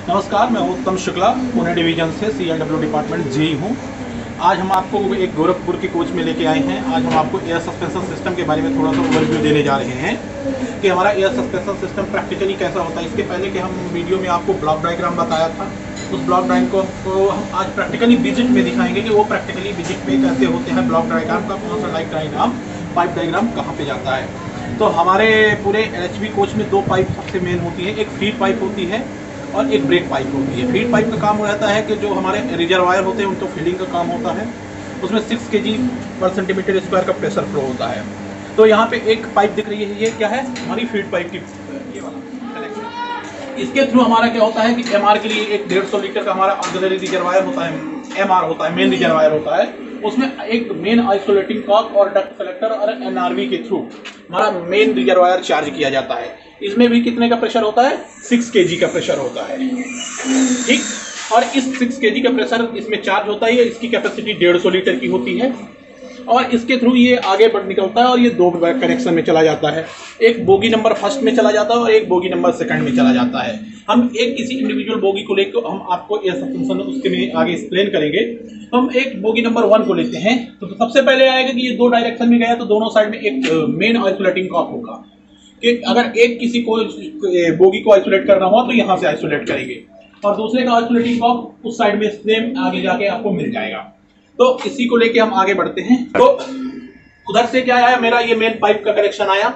नमस्कार, मैं उत्तम शुक्ला, पुणे डिवीजन से CLW डिपार्टमेंट जेई हूँ। आज हम आपको एक गोरखपुर की कोच में लेके आए हैं। आज हम आपको एयर सस्पेंशन सिस्टम के बारे में थोड़ा सा ओवरव्यू देने जा रहे हैं कि हमारा एयर सस्पेंशन सिस्टम प्रैक्टिकली कैसा होता है। इसके पहले कि हम वीडियो में आपको ब्लॉक डायग्राम बताया था, उस ब्लॉक डायग्राम को हम आज प्रैक्टिकली विजिट में दिखाएंगे कि वो प्रैक्टिकली विजिट में कैसे होते हैं। ब्लॉक डायग्राम का कौन सा लाइक डायग्राम, पाइप डायग्राम कहाँ पे जाता है। तो हमारे पूरे LHV कोच में दो पाइप सबसे मेन होती है, एक फीड पाइप होती है और एक ब्रेक पाइप होती है। फीड पाइप का काम रहता है कि जो हमारे रिजर्वायर होते हैं उनको फीडिंग का काम होता है, उसमें 6 kg/cm² का प्रेशर फ्लो होता है। तो यहाँ पे एक पाइप दिख रही है, ये क्या है, हमारी फीड पाइप की ये वाला कनेक्शन। इसके थ्रू हमारा क्या होता है कि MR के लिए एक 150 लीटर का हमारा ऑक्सिलरी रिजर्वायर होता है, MR होता है, मेन रिजर्वायर होता है। उसमें एक मेन आइसोलेटिंग कॉक और डक्ट कलेक्टर और NRV के थ्रू हमारा मेन रिजर्वायर चार्ज किया जाता है। इसमें भी कितने का प्रेशर होता है, 6 kg का प्रेशर होता है, ठीक। और इस 6 kg का प्रेशर इसमें चार्ज होता है। इसकी कैपेसिटी 150 लीटर की होती है और इसके थ्रू ये आगे बढ़ निकलता है और ये दो कनेक्शन में चला जाता है। एक बोगी नंबर फर्स्ट में चला जाता है और एक बोगी नंबर सेकंड में चला जाता है। हम एक किसी इंडिविजुअल बोगी को लेकर हम आपको एयर सस्पेंशन उसके में आगे एक्सप्लेन करेंगे। हम एक बोगी नंबर 1 को लेते हैं। तो सबसे पहले आएगा कि ये दो डायरेक्शन में गया तो दोनों साइड में एक मेन आइसोलेटिंग कॉक होगा कि अगर एक किसी को बोगी को आइसोलेट करना हो तो यहाँ से आइसोलेट करेंगे और दूसरे का आइसोलेटिंग कॉक उस साइड में सेम आगे जाके आपको मिल जाएगा। तो इसी को लेके हम आगे बढ़ते हैं। तो उधर से क्या आया, मेरा ये मेन पाइप का कनेक्शन आया।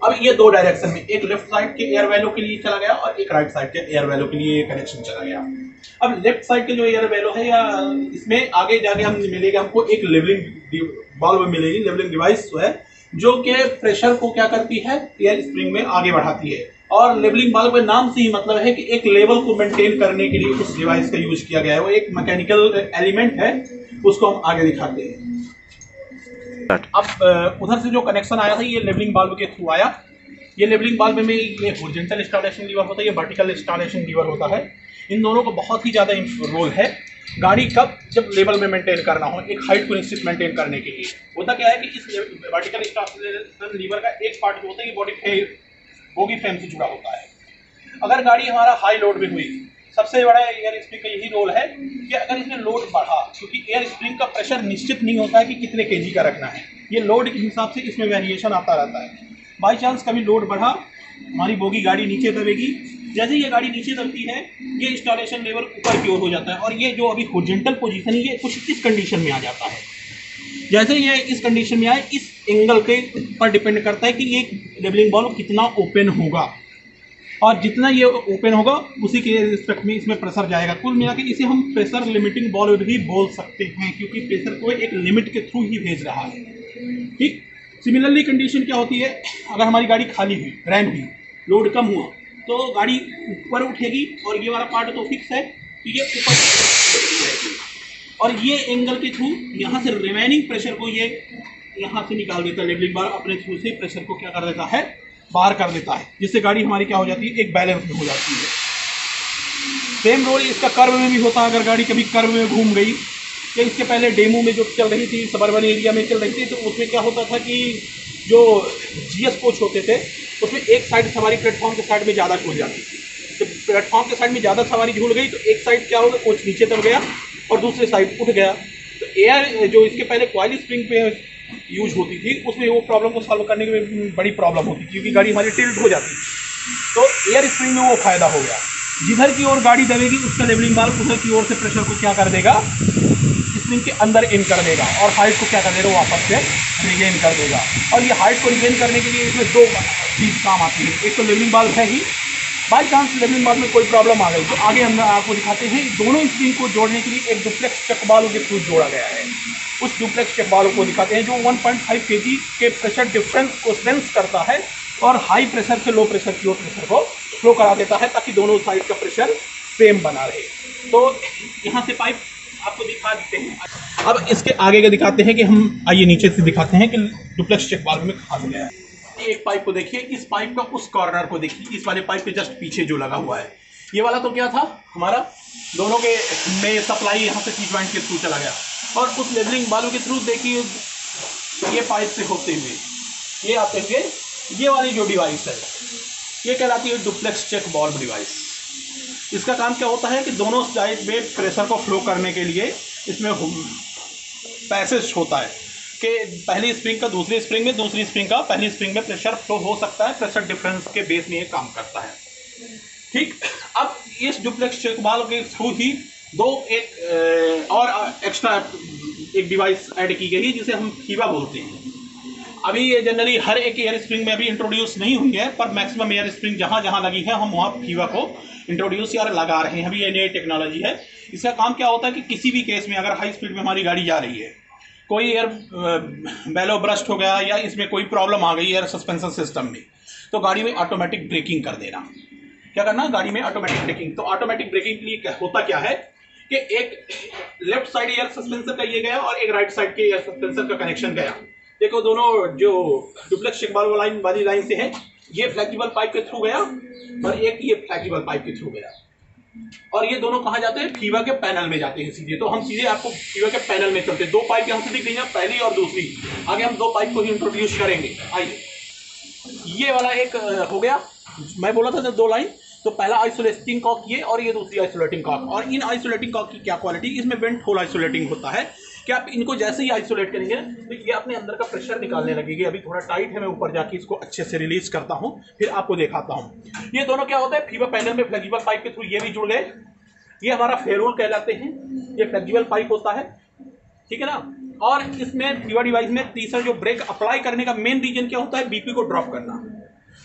अब ये दो डायरेक्शन में, एक लेफ्ट साइड के एयर वैलो के लिए चला गया और एक राइट साइड के एयर वैलो के लिए कनेक्शन चला गया। अब लेफ्ट साइड के जो एयर वैलो है या इसमें आगे जाके हम मिलेगा हमको एक लेवलिंग वाल्व मिलेगी, लेवलिंग डिवाइस है जो कि प्रेशर को क्या करती है, एयर स्प्रिंग में आगे बढ़ाती है। और लेवलिंग वाल्व के नाम से ही मतलब है कि एक लेवल को मेंटेन करने के लिए उस डिवाइस का यूज किया गया है। वो एक मैकेनिकल एलिमेंट है, उसको हम आगे दिखाते हैं। अब उधर से जो कनेक्शन आया था ये लेवलिंग वाल्व के थ्रू आया। ये लेवलिंग वाल्व में ये हॉरिजॉन्टल इंस्टॉलेशन लीवर होता है, ये वर्टिकल इंस्टॉलेशन लीवर होता है। इन दोनों को बहुत ही ज़्यादा रोल है गाड़ी कब जब लेवल में मेंटेन करना हो, एक हाइट को निश्चित मेंटेन करने के लिए। होता क्या है कि इस वर्टिकल इंस्टॉलेशन लीवर का एक पार्ट जो होता है ये बोगी फ्रेम से जुड़ा होता है। अगर गाड़ी हमारा हाई लोड में हुई, सबसे बड़ा एयर स्प्रिंग का यही रोल है कि अगर इसमें लोड बढ़ा, क्योंकि एयर स्प्रिंग का प्रेशर निश्चित नहीं होता है कि कितने kg का रखना है, ये लोड के हिसाब से इसमें वेरिएशन आता रहता है। बाई चांस कभी लोड बढ़ा, हमारी बोगी गाड़ी नीचे दबेगी। जैसे ये गाड़ी नीचे दबती है ये इंस्टॉलेशन लेवल ऊपर की ओर हो जाता है और ये जो अभी हॉरिजॉन्टल पोजीशन है ये कुछ इस कंडीशन में आ जाता है। जैसे ये इस कंडीशन में आए, इस एंगल के पर डिपेंड करता है कि ये लेवलिंग वाल्व कितना ओपन होगा और जितना ये ओपन होगा उसी के रिस्पेक्ट में इसमें प्रेशर जाएगा। कुल मिला के इसे हम प्रेशर लिमिटिंग वाल्व भी बोल सकते हैं क्योंकि प्रेशर को एक लिमिट के थ्रू ही भेज रहा है, ठीक। सिमिलरली कंडीशन क्या होती है, अगर हमारी गाड़ी खाली हुई, रैन हुई, लोड कम हुआ तो गाड़ी ऊपर उठेगी और ये वाला पार्ट तो फिक्स है तो ये ऊपर जाएगी और ये एंगल के थ्रू यहाँ से रिमेनिंग प्रेशर को ये यहाँ से निकाल देता है। लेवलिंग बार अपने थ्रू से प्रेशर को क्या कर देता है, बाहर कर देता है, जिससे गाड़ी हमारी क्या हो जाती है, एक बैलेंस में हो जाती है। सेम रोल इसका कर्व में भी होता है। अगर गाड़ी कभी कर्व में घूम गई, तो इसके पहले डेमो में जो चल रही थी, सबर्बन एरिया में चल रही थी, तो उसमें क्या होता था कि जो GS कोच होते थे उसमें एक साइड सवारी प्लेटफॉर्म के साइड में ज़्यादा झूल जाती थी। तो प्लेटफॉर्म के साइड में ज़्यादा सवारी झूल गई तो एक साइड क्या होगा, कोच नीचे दब गया और दूसरे साइड उठ गया। तो एयर जो इसके पहले कॉइल स्प्रिंग पे यूज होती थी उसमें वो प्रॉब्लम को सॉल्व करने में बड़ी प्रॉब्लम होती थी क्योंकि गाड़ी हमारी टिल्ट हो जाती थी। तो एयर स्प्रिंग में वो फायदा हो गया, जिधर की ओर गाड़ी दबेगी उसका लेवलिंग वाल्व उधर की ओर से प्रेशर को क्या कर देगा, स्प्रिंग के अंदर इन कर देगा और हाइट को क्या कर देगा, वापस से रिगेन कर देगा। और ये हाइट को रिगेन करने के लिए इसमें दो चीज़ काम आती है। एक तो लेवलिंग वाल्व है ही, बाई चांस लेवलिंग वाल्व में कोई प्रॉब्लम आ गई तो आगे हम आपको दिखाते हैं। दोनों स्प्रिंग को जोड़ने के लिए एक डुप्लेक्स चक वाल्व के थ्रू जोड़ा गया है। उस डुप्लेक्स चक वाल्व को दिखाते हैं जो 1.5 kg के प्रेशर डिफरेंस को सेंस करता है और हाई प्रेशर से लो प्रेशर की ओर प्रेशर को फ्लो करा देता है ताकि दोनों साइड का प्रेशर सेम बना रहे। तो यहाँ से पाइप आपको दिखा देते हैं। अब इसके आगे का दिखाते हैं कि हम आइए नीचे से दिखाते हैं कि डुप्लेक्स चेक वाल्व में कहाँ से गया है। एक पाइप को देखिए, इस पाइप का उस कॉर्नर को देखिए, इस वाले पाइप के जस्ट पीछे जो लगा हुआ है ये वाला तो क्या था, हमारा दोनों के में सप्लाई यहाँ से T जॉइंट के थ्रू चला गया और उस लेवलिंग वाल्व के थ्रू देखिए ये पाइप से होते हुए ये आते हुए ये वाली जो डिवाइस है ये कहलाती है डुप्लेक्स चेक वाल्व डिवाइस। इसका काम क्या होता है कि दोनों साइड में प्रेशर को फ्लो करने के लिए इसमें पैसेज होता है कि पहली स्प्रिंग का दूसरी स्प्रिंग में, दूसरी स्प्रिंग का पहली स्प्रिंग में प्रेशर फ्लो हो सकता है। प्रेशर डिफरेंस के बेस में ये काम करता है। ठीक, अब इस डुप्लेक्स चेक वाल्व के थ्रू ही एक और एक्स्ट्रा एक डिवाइस ऐड की गई है जिसे हम फीवा बोलते हैं। अभी ये जनरली हर एक एयर स्प्रिंग में अभी इंट्रोड्यूस नहीं हुई है, पर मैक्सिमम एयर स्प्रिंग जहाँ जहाँ लगी है हम वहाँ फीवा को इंट्रोड्यूस या लगा रहे हैं। अभी ये नई टेक्नोलॉजी है। इसका काम क्या होता है कि किसी भी केस में अगर हाई स्पीड में हमारी गाड़ी जा रही है, कोई एयर बैलो ब्रस्ट हो गया या इसमें कोई प्रॉब्लम आ गई एयर सस्पेंशन सिस्टम में, तो गाड़ी में ऑटोमेटिक ब्रेकिंग कर देना। क्या करना, गाड़ी में ऑटोमेटिक ब्रेकिंग। तो ऑटोमेटिक ब्रेकिंग के लिए होता क्या है कि एक लेफ्ट साइड एयर सस्पेंसर का ये गया और एक राइट साइड के एयर सस्पेंसर का कनेक्शन गया। देखो दोनों जो डुप्लेक्स चेक वाल्व वाली लाइन से है, ये फ्लेक्सिबल पाइप के थ्रू गया और एक ये फ्लेक्सिबल पाइप के थ्रू गया, और ये दोनों कहाँ जाते हैं, फीवा के पैनल में जाते हैं सीधे। तो हम सीधे आपको फीवा के पैनल में चलते हैं। दो पाइप यहाँ से दिख रही है, पहली और दूसरी। आगे हम दो पाइप को ही इंट्रोड्यूस करेंगे। आइए, ये वाला एक हो गया, मैं बोला था दो लाइन। तो पहला आइसोलेटिंग कॉक ये, और ये दूसरी आइसोलेटिंग कॉक। और इन आइसोलेटिंग कॉक की क्या क्वालिटी, इसमें वेंट होल आइसोलेटिंग होता है कि आप इनको जैसे ही आइसोलेट करेंगे तो ये अपने अंदर का प्रेशर निकालने लगेगी। अभी थोड़ा टाइट है, मैं ऊपर जाके इसको अच्छे से रिलीज करता हूँ, फिर आपको दिखाता हूँ। ये दोनों क्या होता है, फीवा पैनल में फ्लेक्सिबल पाइप के थ्रू ये भी जुड़ गए। ये हमारा फेरोल कहलाते हैं, ये फ्लेक्सिबल पाइप होता है, ठीक है ना। और इसमें फीवा डिवाइस में तीसरा जो ब्रेक अप्लाई करने का मेन रीजन क्या होता है, बीपी को ड्रॉप करना।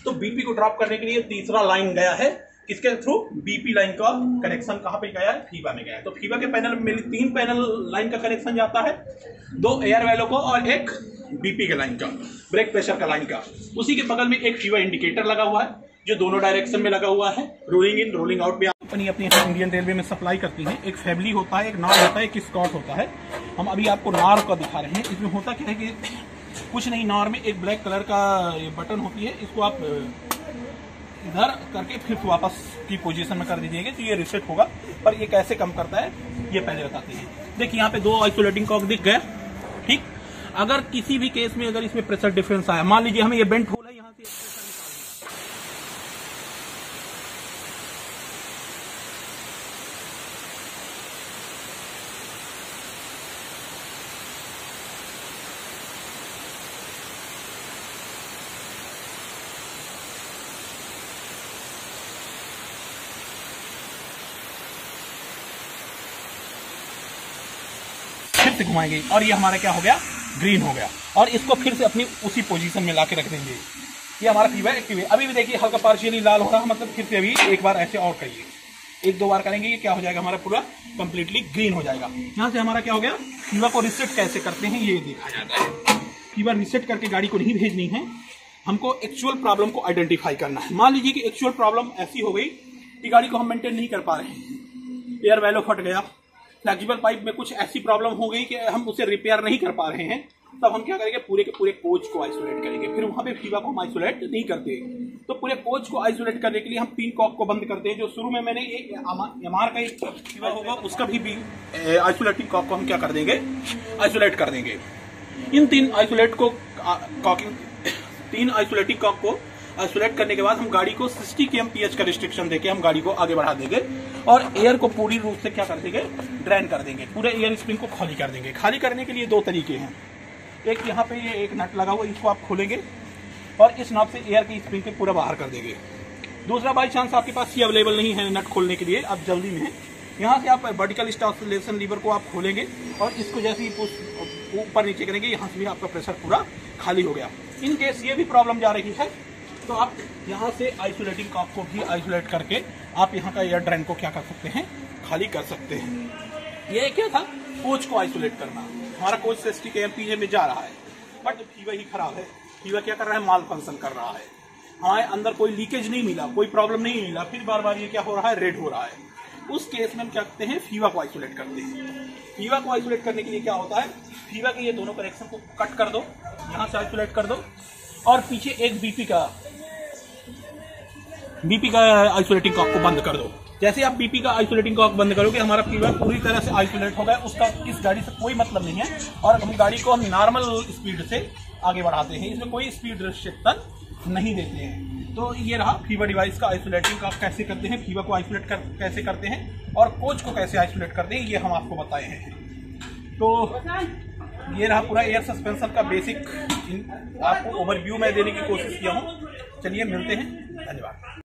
तो बीपी को ड्रॉप करने के लिए तीसरा लाइन गया है, इसके थ्रू बीपी लाइन का कनेक्शन कहाँ पे गया है, फीवा में गया है। तो फीवा के पैनल में तीन पैनल लाइन का कनेक्शन जाता है, दो एयर वैलो को और एक बीपी के लाइन का, ब्रेक प्रेशर का लाइन का। उसी के बगल में एक फीवा इंडिकेटर लगा हुआ है जो दोनों डायरेक्शन में लगा हुआ है। रोलिंग इन रोलिंग आउट में कंपनी अपनी इंडियन रेलवे में सप्लाई करती है। एक फैमिली होता है, एक नार होता है, एक स्कॉट होता है। हम अभी आपको नार का दिखा रहे हैं। इसमें होता क्या है कि कुछ नहीं, नार में एक ब्लैक कलर का बटन होती है, इसको आप इधर करके फिर वापस की पोजीशन में कर दीजिएगा तो ये रिसेट होगा। पर ये कैसे कम करता है ये पहले बताते हैं। देखिए यहाँ पे दो आइसोलेटिंग कॉक दिख गए, ठीक। अगर किसी भी केस में अगर इसमें प्रेशर डिफरेंस आया, मान लीजिए हमें ये बेंट होल है, यहाँ से फिर से घुमाएंगे और ये हमारा क्या हो गया, ग्रीन हो गया। और इसको फिर से अपनी उसी पोजीशन में लाके रख देंगे। ये हमारा फीवा एक्टिव है। अभी भी देखिए हल्का पार्शियली लाल हो रहा, मतलब फिर से अभी एक बार ऐसे और करिए, एक दो बार करेंगे, ये क्या हो जाएगा, हमारा पूरा कंप्लीटली ग्रीन हो जाएगा। यहाँ से हमारा क्या हो गया, फीवा को रिसेट कैसे करते हैं ये देखा जाता है। फीवा रिसेट करके गाड़ी को नहीं भेजनी है, हमको एक्चुअल प्रॉब्लम को आइडेंटिफाई करना है। मान लीजिए कि एक्चुअल प्रॉब्लम ऐसी हो गई कि गाड़ी को हम मेंटेन नहीं कर पा रहे हैं, एयर वैलो फट गया, फ्लेक्सिबल पाइप में कुछ ऐसी प्रॉब्लम हो गई कि हम उसे रिपेयर नहीं कर पा रहे हैं, तब हम क्या करेंगे, पूरे के पूरे कोच को आइसोलेट करेंगे। फिर वहां पे फीवा को हम आइसोलेट नहीं करते, तो पूरे कोच को आइसोलेट करने के लिए हम 3 कॉक को बंद करते हैं। जो शुरू में मैंने एक एमआर का एक फीवा होगा उसका भी आइसोलेटिंग कॉक को हम क्या कर देंगे, आइसोलेट कर देंगे। इन 3 आइसोलेटिंग कॉक को आइसोलेट करने के बाद हम गाड़ी को 60 kmph का रिस्ट्रिक्शन देके हम गाड़ी को आगे बढ़ा देंगे और एयर को पूरी रूप से क्या कर देंगे, ड्रेन कर देंगे। पूरे एयर स्प्रिंग को खाली कर देंगे। खाली करने के लिए 2 तरीके हैं। एक यहाँ पे ये एक नट लगा हुआ, इसको आप खोलेंगे और इस नट से एयर की स्प्रिंग को पूरा बाहर कर देंगे। दूसरा, बाई चांस आपके पास ये अवेलेबल नहीं है नट खोलने के लिए, आप जल्दी में यहाँ से आप वर्टिकल स्टार्लेशन लीवर को आप खोलेंगे और इसको जैसे ही ऊपर नीचे करेंगे, यहाँ से भी आपका प्रेशर पूरा खाली हो गया। इन केस ये भी प्रॉब्लम जा रही है तो आप यहाँ से आइसोलेटिंग कॉक को भी आइसोलेट करके आप यहाँ का एयर ड्रेन को क्या कर सकते हैं, खाली कर सकते हैं। ये क्या था, कोच को आइसोलेट करना। हमारा कोच 60 kmph में जा रहा है, बट फीवा ही खराब है। फीवा क्या कर रहा है, माल फंक्शन कर रहा है। हमारे अंदर कोई लीकेज नहीं मिला, कोई प्रॉब्लम नहीं मिला, फिर बार बार ये क्या हो रहा है, रेड हो रहा है। उस केस में हम क्या करते हैं, फीवा को आइसोलेट करते हैं। फीवा को आइसोलेट करने के लिए क्या होता है, फीवा के ये दोनों कनेक्शन को कट कर दो, यहाँ से आइसोलेट कर दो और पीछे एक बीपी का आइसोलेटिंग कॉक को बंद कर दो। जैसे आप बीपी का आइसोलेटिंग कॉक बंद करोगे, हमारा फीवा पूरी तरह से आइसोलेट हो गया। उसका इस गाड़ी से कोई मतलब नहीं है और हम गाड़ी को हम नॉर्मल स्पीड से आगे बढ़ाते हैं। इसमें कोई स्पीड रिस्ट्रिक्शन नहीं देते हैं। तो ये रहा फीवर डिवाइस का आइसोलेटिंग का कैसे करते हैं, फीवर को आइसोलेट कैसे करते हैं और कोच को कैसे आइसोलेट करते हैं, ये हम आपको बताए हैं। तो ये रहा पूरा एयर सस्पेंशन का बेसिक आपको ओवरव्यू में देने की कोशिश किया हूँ। चलिए मिलते हैं, धन्यवाद।